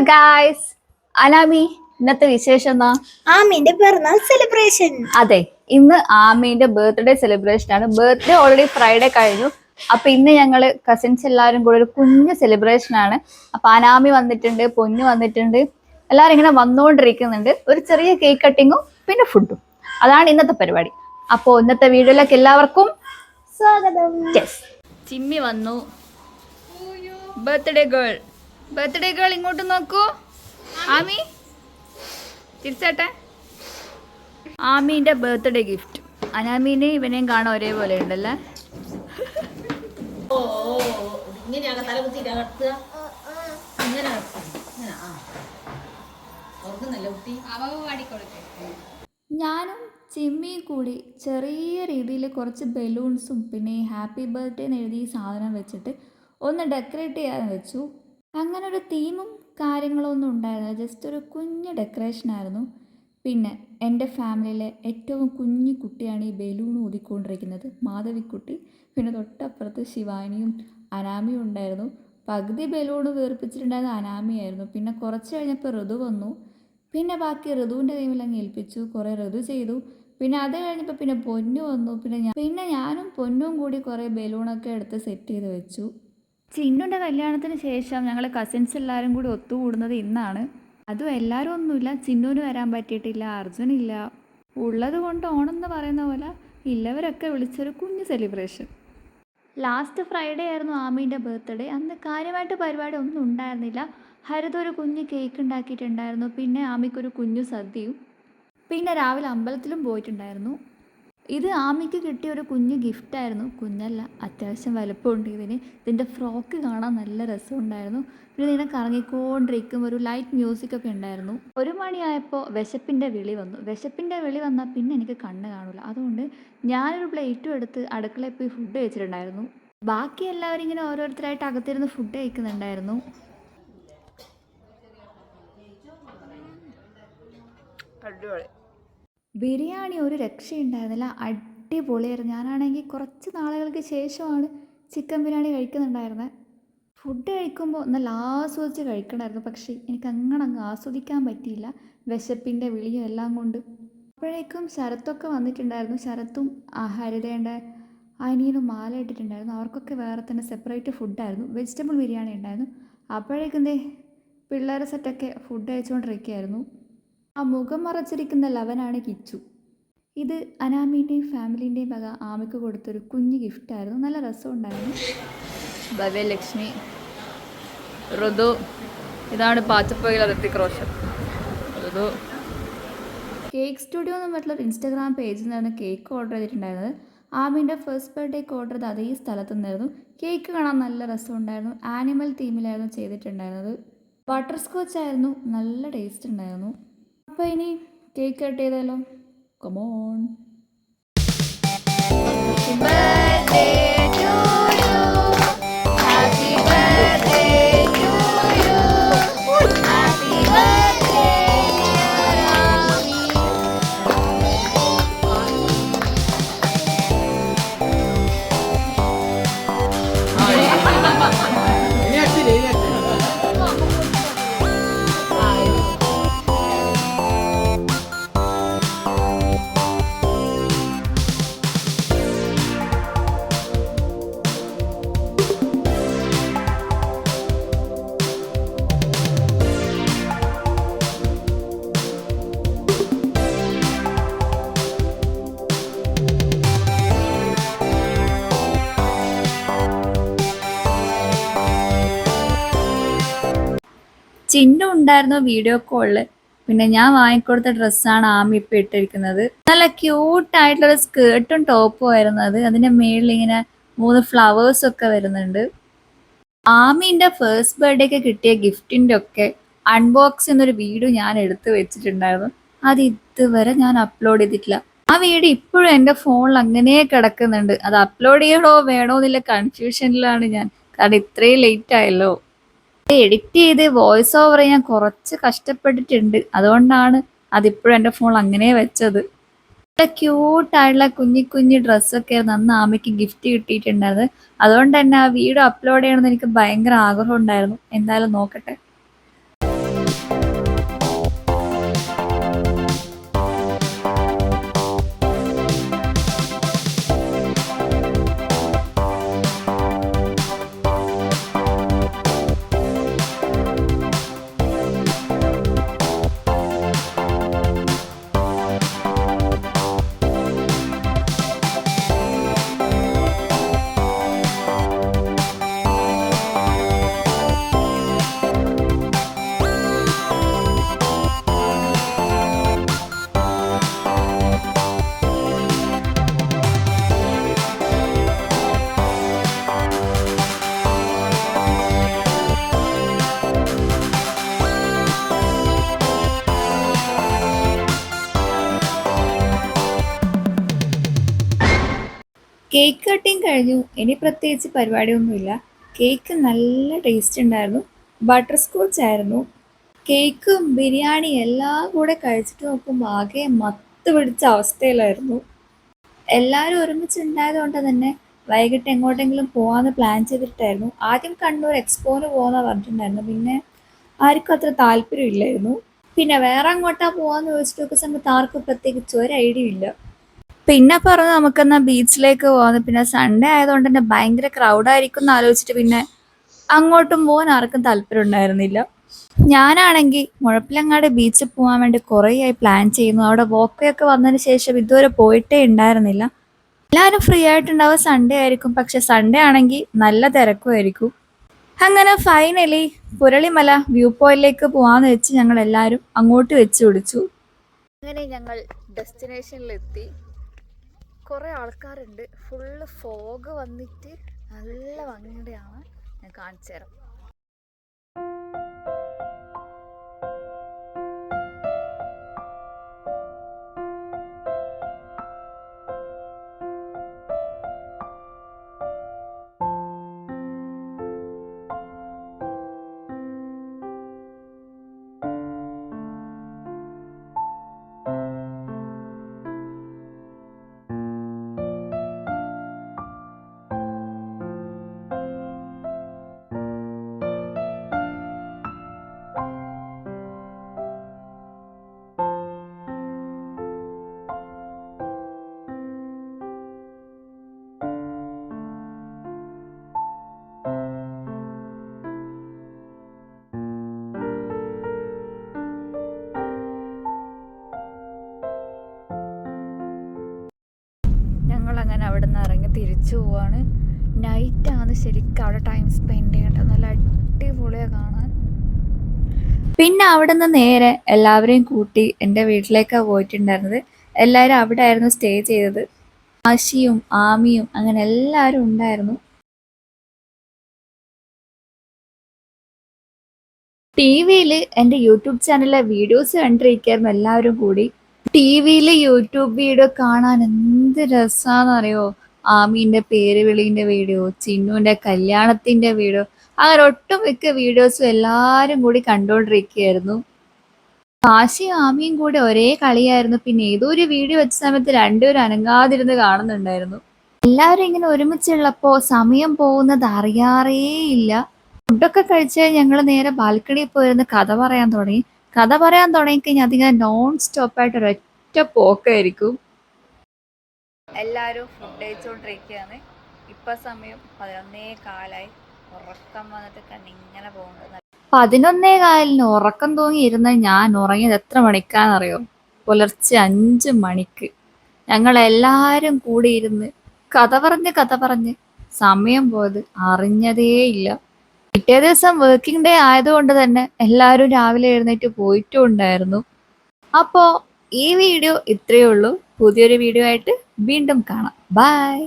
Guys, അനാമി ഇന്നത്തെ വിശേഷം എന്താ? ആമീന്റെ പിറന്നാൾ സെലിബ്രേഷൻ. അതെ, ഇന്ന് ആമീന്റെ ബർത്ത്ഡേ സെലിബ്രേഷൻ ആണ്. ബർത്ത്ഡേ ഓൾറെഡി ഫ്രൈഡേ കഴിഞ്ഞു. അപ്പൊ ഇന്ന് ഞങ്ങള് കസിൻസ് എല്ലാവരും കൂടെ ഒരു കുഞ്ഞ് സെലിബ്രേഷൻ ആണ്. അപ്പൊ അനാമി വന്നിട്ടുണ്ട്, പൊന്നു വന്നിട്ടുണ്ട്, എല്ലാവരും ഇങ്ങനെ വന്നുകൊണ്ടിരിക്കുന്നുണ്ട്. ഒരു ചെറിയ കേക്ക് കട്ടിങ്ങും പിന്നെ ഫുഡും, അതാണ് ഇന്നത്തെ പരിപാടി. അപ്പോൾ ഇന്നത്തെ വീഡിയോയിലേക്ക് എല്ലാവർക്കും സ്വാഗതം. ചിമ്മി വന്നു. ബർത്ത്ഡേ ഗേൾ ഇങ്ങോട്ട് നോക്കൂ. ആമി തിരിച്ചട്ടെ. ആമീന്റെ ബർത്ത്ഡേ ഗിഫ്റ്റ്. അനാമീനെ ഇവനെയും കാണാൻ ഒരേപോലെ ഉണ്ടല്ലേ. ഞാനും ചിമ്മിയും കൂടി ചെറിയ രീതിയിൽ കുറച്ച് ബലൂൺസും പിന്നെ ഹാപ്പി ബർത്ത്ഡേ എന്ന് എഴുതിയ സാധനം വെച്ചിട്ട് ഒന്ന് ഡെക്കറേറ്റ് ചെയ്യാൻ വെച്ചു. അങ്ങനെ ഒരു തീമും കാര്യങ്ങളൊന്നും ഉണ്ടായിരുന്നില്ല, ജസ്റ്റ് ഒരു കുഞ്ഞ് ഡെക്കറേഷനായിരുന്നു. പിന്നെ എൻ്റെ ഫാമിലിയിലെ ഏറ്റവും കുഞ്ഞു കുട്ടിയാണ് ഈ ബലൂൺ ഊതിക്കൊണ്ടിരിക്കുന്നത്, മാധവിക്കുട്ടി. പിന്നെ തൊട്ടപ്പുറത്ത് ശിവാനിയും അനാമിയും ഉണ്ടായിരുന്നു. പകുതി ബലൂൺ വീർപ്പിച്ചിട്ടുണ്ടായിരുന്നത് അനാമിയായിരുന്നു. പിന്നെ കുറച്ച് കഴിഞ്ഞപ്പോൾ ഋതു വന്നു. പിന്നെ ബാക്കി ഋതുവിൻ്റെ കൈമിൽ അങ്ങ് ഏൽപ്പിച്ചു. കുറേ ഋതു ചെയ്തു. പിന്നെ അത് കഴിഞ്ഞപ്പോൾ പിന്നെ പൊന്നു വന്നു. പിന്നെ ഞാനും പൊന്നും കൂടി കുറേ ബലൂണൊക്കെ എടുത്ത് സെറ്റ് ചെയ്ത് വെച്ചു. ചിന്നുൻ്റെ കല്യാണത്തിന് ശേഷം ഞങ്ങൾ കസിൻസ് എല്ലാവരും കൂടി ഒത്തുകൂടുന്നത് ഇന്നാണ്. അതും എല്ലാവരും ഒന്നുമില്ല, ചിന്നുവിന് വരാൻ പറ്റിയിട്ടില്ല, അർജുനില്ല. ഉള്ളത് കൊണ്ട് ഓണം എന്ന് പറയുന്ന പോലെ ഇല്ലവരൊക്കെ വിളിച്ചൊരു കുഞ്ഞു സെലിബ്രേഷൻ. ലാസ്റ്റ് ഫ്രൈഡേ ആയിരുന്നു ആമീൻ്റെ ബർത്ത്ഡേ. അന്ന് കാര്യമായിട്ട് പരിപാടി ഒന്നും ഉണ്ടായിരുന്നില്ല. ഹരിത ഒരു കുഞ്ഞ് കേക്ക് ഉണ്ടാക്കിയിട്ടുണ്ടായിരുന്നു. പിന്നെ ആമിക്കൊരു കുഞ്ഞു സദ്യയും. പിന്നെ രാവിലെ അമ്പലത്തിലും പോയിട്ടുണ്ടായിരുന്നു. ഇത് ആമിക്ക് കിട്ടിയ ഒരു കുഞ്ഞു ഗിഫ്റ്റായിരുന്നു. കുഞ്ഞല്ല, അത്യാവശ്യം വലുപ്പമുണ്ട് ഇതിന്. ഇതിൻ്റെ ഫ്രോക്ക് കാണാൻ നല്ല രസമുണ്ടായിരുന്നു. പിന്നെ ഇതിനെ കറങ്ങിക്കൊണ്ടിരിക്കും, ഒരു ലൈറ്റ് മ്യൂസിക്കൊക്കെ ഉണ്ടായിരുന്നു. 1 മണിയായപ്പോൾ വിശപ്പിൻ്റെ വിളി വന്നാൽ പിന്നെ എനിക്ക് കണ്ണ് കാണില്ല. അതുകൊണ്ട് ഞാനൊരു പ്ലേറ്റും എടുത്ത് അടുക്കളയിൽ പോയി ഫുഡ് കഴിച്ചിട്ടുണ്ടായിരുന്നു. ബാക്കി എല്ലാവരും ഇങ്ങനെ ഓരോരുത്തരായിട്ട് അകത്തിരുന്ന് ഫുഡ് കഴിക്കുന്നുണ്ടായിരുന്നു. അടിപൊളി ബിരിയാണി, ഒരു രക്ഷയുണ്ടായിരുന്നില്ല, അടിപൊളിയായിരുന്നു. ഞാനാണെങ്കിൽ കുറച്ച് നാളുകൾക്ക് ശേഷമാണ് ചിക്കൻ ബിരിയാണി കഴിക്കുന്നുണ്ടായിരുന്നത്. ഫുഡ് കഴിക്കുമ്പോൾ നല്ല ആസ്വദിച്ച് കഴിക്കണമായിരുന്നു, പക്ഷേ എനിക്ക് അങ്ങനെ അങ്ങ് ആസ്വദിക്കാൻ പറ്റിയില്ല, വിശപ്പിൻ്റെ വിളിയും എല്ലാം കൊണ്ട്. അപ്പോഴേക്കും ശരത്തൊക്കെ വന്നിട്ടുണ്ടായിരുന്നു. ശരത്തും ഹരിതേൻ്റെ അനിയനും മാല ഇട്ടിട്ടുണ്ടായിരുന്നു. അവർക്കൊക്കെ വേറെ തന്നെ സെപ്പറേറ്റ് ഫുഡായിരുന്നു. വെജിറ്റബിൾ ബിരിയാണി ഉണ്ടായിരുന്നു. അപ്പോഴേക്കും പിള്ളേരെ സെറ്റൊക്കെ ഫുഡ് കഴിച്ചുകൊണ്ടിരിക്കുകയായിരുന്നു. ആ മുഖം മറച്ചിരിക്കുന്ന ലവനാണ് കിച്ചു. ഇത് അനാമീൻ്റെയും ഫാമിലീൻ്റെയും വക ആമയ്ക്ക് കൊടുത്തൊരു കുഞ്ഞു ഗിഫ്റ്റായിരുന്നു. നല്ല രസമുണ്ടായിരുന്നു. ഭവ്യലക്ഷ്മി, ഋതു, ഇതാണ് പാച്ചപ്പകയിൽ ഋതിക് റോഷൻ. ഋതു കേക്ക് സ്റ്റുഡിയോ എന്ന് പറഞ്ഞിട്ടുള്ളൊരു ഇൻസ്റ്റാഗ്രാം പേജിൽ നിന്നായിരുന്നു കേക്ക് ഓർഡർ ചെയ്തിട്ടുണ്ടായിരുന്നത്. ആമീൻ്റെ ഫസ്റ്റ് ബർത്ത്ഡേക്ക് ഓർഡർ ചെയ്ത് അതേ സ്ഥലത്തു നിന്നായിരുന്നു. കേക്ക് കാണാൻ നല്ല രസമുണ്ടായിരുന്നു. ആനിമൽ തീമിലായിരുന്നു ചെയ്തിട്ടുണ്ടായിരുന്നത്. ബട്ടർ സ്കോച്ച് ആയിരുന്നു, നല്ല ടേസ്റ്റ് ഉണ്ടായിരുന്നു. അപ്പോൾ ഇനി കേക്ക് കട്ട് ചെയ്താലോ? കമോൺ. ചിന്നു ഉണ്ടായിരുന്നു വീഡിയോ കോളിൽ. പിന്നെ ഞാൻ വാങ്ങിക്കൊടുത്ത ഡ്രസ്സാണ് ആമി ഇപ്പം ഇട്ടിരിക്കുന്നത്. നല്ല ക്യൂട്ടായിട്ടുള്ള സ്കേർട്ടും ടോപ്പും ആയിരുന്നു അത്. അതിൻ്റെ മേളിൽ ഇങ്ങനെ 3 ഫ്ലവേഴ്സൊക്കെ വരുന്നുണ്ട്. ആമീൻ്റെ ഫസ്റ്റ് ബർത്ത്ഡേക്ക് കിട്ടിയ ഗിഫ്റ്റിൻ്റെ ഒക്കെ അൺബോക്സ് ചെയ്യുന്നൊരു വീഡിയോ ഞാൻ എടുത്ത് വെച്ചിട്ടുണ്ടായിരുന്നു. അത് ഇതുവരെ ഞാൻ അപ്ലോഡ് ചെയ്തിട്ടില്ല. ആ വീഡിയോ ഇപ്പോഴും എൻ്റെ ഫോണിൽ അങ്ങനെ കിടക്കുന്നുണ്ട്. അത് അപ്ലോഡ് ചെയ്യണോ വേണോ എന്നുള്ള കൺഫ്യൂഷനിലാണ് ഞാൻ, കാരണം ഇത്രയും ലേറ്റ് ആയല്ലോ. എഡിറ്റ് ചെയ്ത് വോയിസ് ഓവർ ചെയ്യാൻ കുറച്ച് കഷ്ടപ്പെട്ടിട്ടുണ്ട്. അതുകൊണ്ടാണ് അതിപ്പോഴും എൻ്റെ ഫോൺ അങ്ങനെ വെച്ചത്. നല്ല ക്യൂട്ടായിട്ടുള്ള കുഞ്ഞു ഡ്രസ്സൊക്കെ ആയിരുന്നു അന്ന് ആമയ്ക്ക് ഗിഫ്റ്റ് കിട്ടിയിട്ടുണ്ടായത്. അതുകൊണ്ട് തന്നെ ആ വീഡിയോ അപ്ലോഡ് ചെയ്യണമെന്ന് എനിക്ക് ഭയങ്കര ആഗ്രഹം ഉണ്ടായിരുന്നു. എന്തായാലും നോക്കട്ടെ. കേക്ക് കട്ടിങ് കഴിഞ്ഞു. ഇനി പ്രത്യേകിച്ച് പരിപാടിയൊന്നുമില്ല. കേക്ക് നല്ല ടേസ്റ്റ് ഉണ്ടായിരുന്നു. ബട്ടർ സ്കോച്ച് ആയിരുന്നു. കേക്കും ബിരിയാണി എല്ലാം കൂടെ കഴിച്ചിട്ട് നോക്കുമ്പോൾ ആകെ മത്ത് പിടിച്ച അവസ്ഥയിലായിരുന്നു. എല്ലാവരും ഒരുമിച്ചുണ്ടായത് കൊണ്ട് തന്നെ വൈകിട്ട് എങ്ങോട്ടെങ്കിലും പോകാമെന്ന് പ്ലാൻ ചെയ്തിട്ടായിരുന്നു. ആദ്യം കണ്ണൂർ എക്സ്പോന് പോകുന്ന പറഞ്ഞിട്ടുണ്ടായിരുന്നു. പിന്നെ ആർക്കും അത്ര താല്പര്യമില്ലായിരുന്നു. പിന്നെ വേറെ അങ്ങോട്ടാ പോകാമെന്ന് ചോദിച്ചിട്ട് നോക്കുന്ന സമയത്ത് ആർക്കും പ്രത്യേകിച്ച് ഒരു ഐഡിയ ഇല്ല. പിന്നെ പറഞ്ഞു നമുക്കെന്നാ ബീച്ചിലേക്ക് പോകാമെന്ന്. പിന്നെ സൺഡേ ആയതുകൊണ്ട് തന്നെ ഭയങ്കര ക്രൗഡായിരിക്കും എന്ന് ആലോചിച്ചിട്ട് പിന്നെ അങ്ങോട്ടും പോകാൻ ആർക്കും താല്പര്യം ഉണ്ടായിരുന്നില്ല. ഞാനാണെങ്കിൽ മുഴപ്പിലങ്ങാട് ബീച്ചിൽ പോകാൻ വേണ്ടി കുറേയായി പ്ലാൻ ചെയ്യുന്നു. അവിടെ വോക്കയൊക്കെ വന്നതിന് ശേഷം ഇതുവരെ പോയിട്ടേ ഉണ്ടായിരുന്നില്ല. എല്ലാവരും ഫ്രീ ആയിട്ടുണ്ടാവുക സൺഡേ ആയിരിക്കും. പക്ഷെ സൺഡേ ആണെങ്കിൽ നല്ല തിരക്കുമായിരിക്കും. അങ്ങനെ ഫൈനലി പുരളിമല വ്യൂ പോയിന്റിലേക്ക് പോകാമെന്ന് വെച്ച് ഞങ്ങൾ എല്ലാവരും അങ്ങോട്ട് വെച്ച് പിടിച്ചു. അങ്ങനെ ഞങ്ങൾ ഡെസ്റ്റിനേഷനിലെത്തി. കുറേ ആൾക്കാരുണ്ട്. ഫുള്ള് ഫോഗ് വന്നിട്ട് നല്ല ഭംഗിയുടെയാണ്. ഞാൻ കാണിച്ചു തരാം. ഞങ്ങളങ്ങനെ അവിടെ നിന്ന് ഇറങ്ങി തിരിച്ചു പോവാണ്. നൈറ്റാണ് ശരിക്കും അവിടെ ടൈം സ്പെൻഡ് ചെയ്യേണ്ടത്. നല്ല അടിപൊളിയാണ് കാണാൻ. പിന്നെ അവിടെ നിന്ന് നേരെ എല്ലാവരെയും കൂട്ടി എൻ്റെ വീട്ടിലേക്കാണ് പോയിട്ടുണ്ടായിരുന്നത്. എല്ലാവരും അവിടെ ആയിരുന്നു സ്റ്റേ ചെയ്തത്. ആശിയും ആമിയും അങ്ങനെ എല്ലാവരും ഉണ്ടായിരുന്നു. ടി വിയിൽ എൻ്റെ യൂട്യൂബ് ചാനലിലെ വീഡിയോസ് കണ്ടിരിക്കുകയായിരുന്നു എല്ലാവരും കൂടി. ടി വിയിൽ യൂട്യൂബ് വീഡിയോ കാണാൻ എന്ത് രസമാണെന്നറിയോ. ആമീൻ്റെ പേര് വിളീൻ്റെ വീഡിയോ, ചിന്നുവിൻ്റെ കല്യാണത്തിൻ്റെ വീഡിയോ, അങ്ങനെ ഒട്ടുമിക്ക വീഡിയോസും എല്ലാവരും കൂടി കണ്ടുകൊണ്ടിരിക്കുകയായിരുന്നു. കാശിയും ആമിയും കൂടെ ഒരേ കളിയായിരുന്നു. പിന്നെ ഏതോ ഒരു വീഡിയോ വെച്ച സമയത്ത് രണ്ടുപേരും അനങ്ങാതിരുന്ന് കാണുന്നുണ്ടായിരുന്നു. എല്ലാവരും ഇങ്ങനെ ഒരുമിച്ചുള്ളപ്പോൾ സമയം പോകുന്നത് അറിയാറേയില്ല. ഫുഡൊക്കെ കഴിച്ച് ഞങ്ങൾ നേരെ ബാൽക്കണിയിൽ പോയിരുന്ന് കഥ പറയാൻ തുടങ്ങി. കഥ പറയാൻ തുടങ്ങിക്കഴിഞ്ഞാൽ അതിങ്ങനെ നോൺ സ്റ്റോപ്പായിട്ട് ഒരൊറ്റ പോക്കായിരിക്കും. എല്ലാവരും ഫുഡ് കഴിച്ചുകൊണ്ടിരിക്കുകയാണ്. ഇപ്പം സമയം 11:15. ഉറക്കം വന്നിട്ട് കണ്ണിങ്ങനെ പോകുന്നത്. 11:15 ഉറക്കം തൂങ്ങിയിരുന്ന ഞാൻ ഉറങ്ങിയത് എത്ര മണിക്കാണെന്നറിയോ? പുലർച്ചെ 5 മണിക്ക്. ഞങ്ങളെല്ലാവരും കൂടി ഇരുന്ന് കഥ പറഞ്ഞ് സമയം പോയത് അറിഞ്ഞതേയില്ല. പിറ്റേ ദിവസം വർക്കിംഗ് ഡേ ആയതുകൊണ്ട് തന്നെ എല്ലാവരും രാവിലെ എഴുന്നേറ്റ് പോയിട്ടും ഉണ്ടായിരുന്നു. അപ്പോൾ ഈ വീഡിയോ ഇത്രയേ ഉള്ളൂ. പുതിയൊരു വീഡിയോ ആയിട്ട് വീണ്ടും കാണാം. ബൈ.